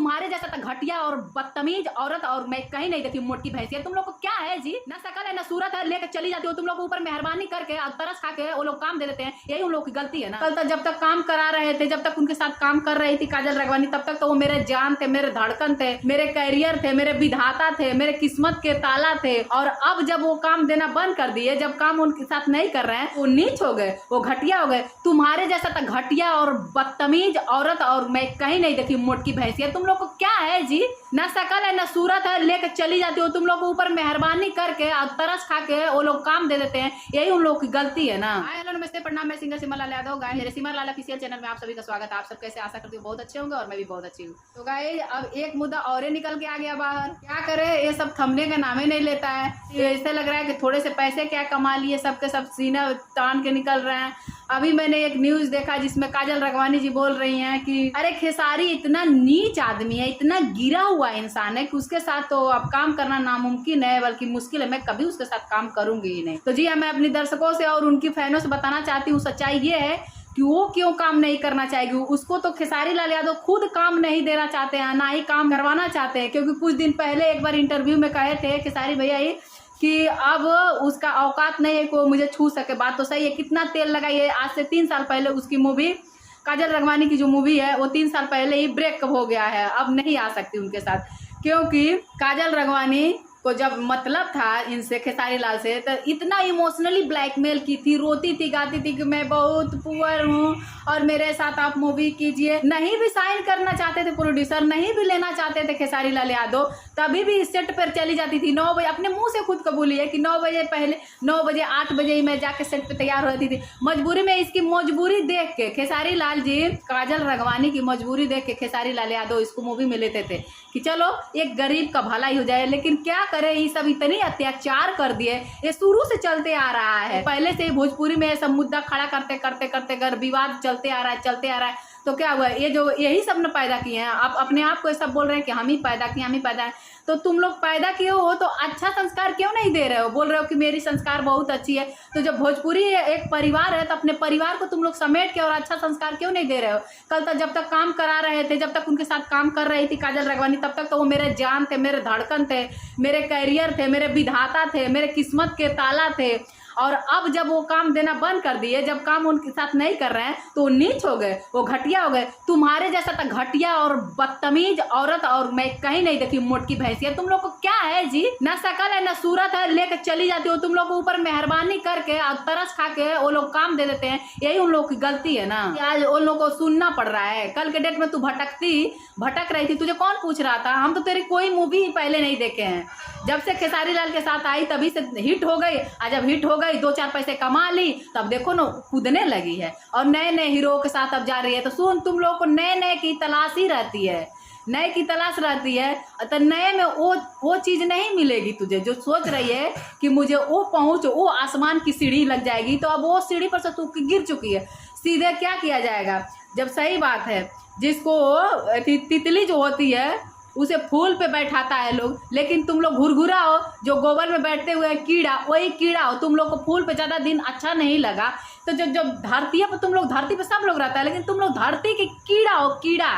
तुम्हारे जैसा तो घटिया और बदतमीज औरत और मैं कहीं नहीं देखी मोटकी भैंसी। तुम लोग को क्या है जी, ना शकल है ना सूरत है, लेकर चली जाती हो तुम लोग ऊपर मेहरबानी करके और तरस खा के वो लोग काम दे देते हैं। यही उन लोग की गलती है ना। कल तक जब तक काम करा रहे थे, जब तक उनके साथ काम कर रही थी काजल रगवानी, तब तक तो वो मेरे जान थे, मेरे धड़कन थे, मेरे कैरियर थे, मेरे विधाता थे, मेरे किस्मत के ताला थे। और अब जब वो काम देना बंद कर दिए, जब काम उनके साथ नहीं कर रहे हैं, वो नीच हो गए, वो घटिया हो गए। तुम्हारे जैसा तो घटिया और बदतमीज औरत और मैं कहीं नहीं देखी मोटकी भैंसी। तुम लोग को क्या है जी, ना शकल है ना सूरत है, लेकर चली जाती हो तुम लोग ऊपर मेहरबानी करके और तरस खा के वो लोग काम दे देते हैं। यही उन लोग की गलती है ना। हाय हेलो नमस्ते प्रणाम, मैं सिंगर सिमर लाल यादव। गाइस मेरे सिमर लाल ऑफिशियल चैनल में आप सभी का स्वागत है। आप सब कैसे, आशा करती हूँ बहुत अच्छे होंगे और मैं भी बहुत अच्छी हूँ। तो गाइस अब एक मुद्दा और निकल के आ गया बाहर। क्या करे, ये सब थमने का नाम ही नहीं लेता है। ऐसा लग रहा है कि थोड़े से पैसे क्या कमा लिए, सबके सब सीना तान के निकल रहे हैं। अभी मैंने एक न्यूज देखा जिसमें काजल रगवानी जी बोल रही हैं कि अरे खेसारी इतना नीच आदमी है, इतना गिरा हुआ इंसान है कि उसके साथ तो अब काम करना नामुमकिन है, बल्कि मुश्किल है। मैं कभी उसके साथ काम करूंगी ही नहीं। तो जी हाँ, मैं अपनी दर्शकों से और उनकी फैनों से बताना चाहती हूँ, सच्चाई ये है कि वो क्यों काम नहीं करना चाहेगी। उसको तो खेसारी लाल यादव खुद काम नहीं देना चाहते हैं, ना ही काम करवाना चाहते हैं। क्योंकि कुछ दिन पहले एक बार इंटरव्यू में कहे थे खेसारी भैया ही कि अब उसका औकात नहीं है कि वो मुझे छू सके। बात तो सही है, कितना तेल लगाइए। आज से 3 साल पहले उसकी मूवी काजल रगवानी की जो मूवी है वो 3 साल पहले ही ब्रेक हो गया है, अब नहीं आ सकती उनके साथ। क्योंकि काजल रगवानी को जब मतलब था इनसे, खेसारी लाल से, तो इतना इमोशनली ब्लैकमेल की थी, रोती थी, गाती थी कि मैं बहुत पुअर हूँ और मेरे साथ आप मूवी कीजिए। नहीं भी साइन करना चाहते थे प्रोड्यूसर, नहीं भी लेना चाहते थे खेसारी लाल यादव, तभी भी सेट पर चली जाती थी 9 बजे। अपने मुंह से खुद कबूली है कि 9 बजे पहले, 9 बजे 8 बजे ही मैं जाके सेट पे तैयार हो जाती थी। मजबूरी में, इसकी मजबूरी देख के खेसारी लाल जी, काजल रगवानी की मजबूरी देख के खेसारी लाल यादव इसको मूवी में लेते थे कि चलो एक गरीब का भला ही हो जाए। लेकिन क्या करे, ये सब इतनी अत्याचार कर दिए। ये शुरू से चलते आ रहा है, पहले से भोजपुरी में सब मुद्दा खड़ा करते करते करते कर विवाद चलते आ रहा है। तो क्या हुआ, ये जो यही सब ने पैदा किए हैं। आप अपने आप को सब बोल रहे हैं कि हम ही पैदा किए, हम ही पैदा। तो तुम लोग पैदा किए हो तो अच्छा संस्कार क्यों नहीं दे रहे हो? बोल रहे हो कि मेरी संस्कार बहुत अच्छी है। तो जब भोजपुरी एक परिवार है तो अपने परिवार को तुम लोग समेट के और अच्छा संस्कार क्यों नहीं दे रहे हो? कल तक जब तक काम करा रहे थे, जब तक उनके साथ काम कर रही थी काजल रगवानी, तब तक तो वो मेरे जान थे, मेरे धड़कन थे, मेरे कैरियर थे, मेरे विधाता थे, मेरे किस्मत के ताला थे। और अब जब वो काम देना बंद कर दिए, जब काम उनके साथ नहीं कर रहे हैं, तो वो नीच हो गए, वो घटिया हो गए। तुम्हारे जैसा तो घटिया और बदतमीज औरत और मैं कहीं नहीं देखी मोटकी भैंसी। तुम लोग को क्या है जी, ना शकल है ना सूरत है, लेकर चली जाती हो तुम लोग ऊपर मेहरबानी करके और तरस खा के वो लोग काम दे देते हैं। यही उन लोग की गलती है ना। आज उन लोग को सुनना पड़ रहा है। कल के डेट में तू भटक रही थी, तुझे कौन पूछ रहा था? हम तो तेरी कोई मूवी पहले नहीं देखे हैं। जब से खेसारी लाल के साथ आई तभी से हिट हो गई। आज जब हिट हो गई, 2-4 पैसे कमा ली, तब देखो ना कूदने लगी है और नए नए हीरो के साथ अब जा रही है। तो सुन, तुम लोग को नए नए की तलाश ही रहती है, नए की तलाश रहती है। तो नए में वो चीज नहीं मिलेगी तुझे जो सोच रही है कि मुझे वो पहुंच, वो आसमान की सीढ़ी लग जाएगी। तो अब वो सीढ़ी पर से तू गिर चुकी है। सीधे क्या किया जाएगा? जब सही बात है, जिसको तितली जो होती है उसे फूल पे बैठाता है लोग, लेकिन तुम लोग घुरघुरा हो, जो गोबर में बैठते हुए कीड़ा, वही कीड़ा हो। तुम लोग को फूल पे ज्यादा दिन अच्छा नहीं लगा, तो जब धरती है पर तुम लोग, धरती पे सब लोग रहता है, लेकिन तुम लोग धरती के कीड़ा हो, कीड़ा।